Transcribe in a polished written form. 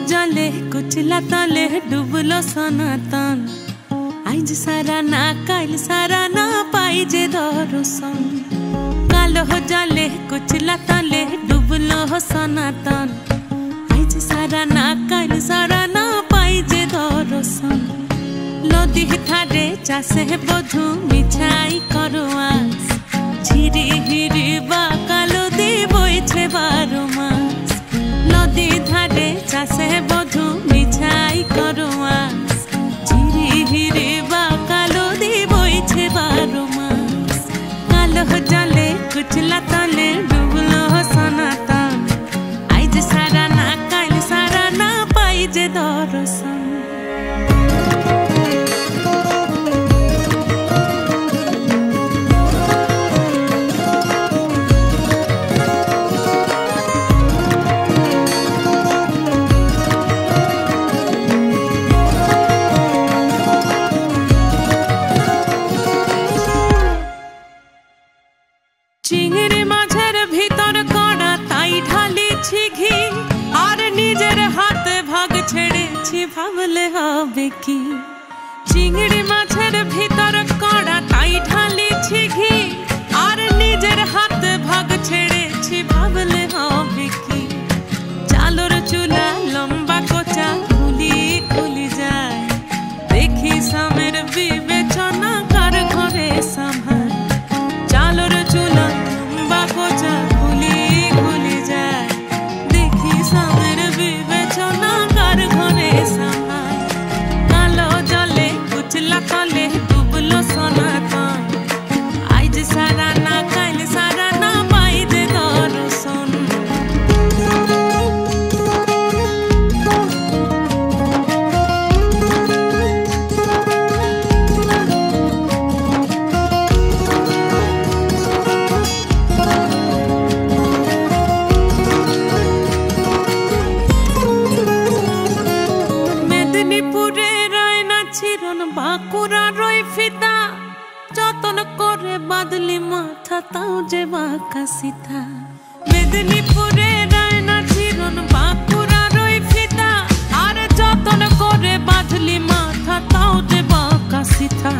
जले कुचला तले डुबलो सनातन आज सारा ना काल सारा ना पाई जे दर्शन कालो जले कुचला तले डुबलो सनातन आज सारा ना काल सारा ना पाई जे दर्शन नदी थारे चासे बधु मिछाई करो आस झिरी हिरी बा कालो दी बोइछे बारो मास नदी धारे चासे बधु मिछाई करो आस झिरी हिरी बा कालो दी बोइछे बारो मास कालो जले कुचला तले डुबलो सनातन आज सारा ना काल सारा ना पाई जे दर्शन चिंगड़ी माझेर भीतर कड़ा ताई ढाली घी और निजेर हाथ भाग छेड़े भावले हबे की चिंगड़ी माझेर भीतर कड़ा ताई ढाली घी और निजेर हाथ भाग छेड़े भावले हबे की चालोर चूला लंबा कोचा खुली खुली जाए देखी सामेर विवेचना कर घरे संभाल चालोर चूला लंबा कोचा खुली खुली जाए देखी सामेर विवेचना कर घरे संभाल कालो जले कुचला तले डुबलो सनातन आज सारा ना काल सारा ना पाई जे दर्शन बाकुरा रोई फिता जतन करे बादली माथा ताऊ जे बाका सीता मेदिनीपुरे रायना चिरन बाकुरा रोई फिता आरे जतन करे बादली माथा ताऊ जे बाका सीता।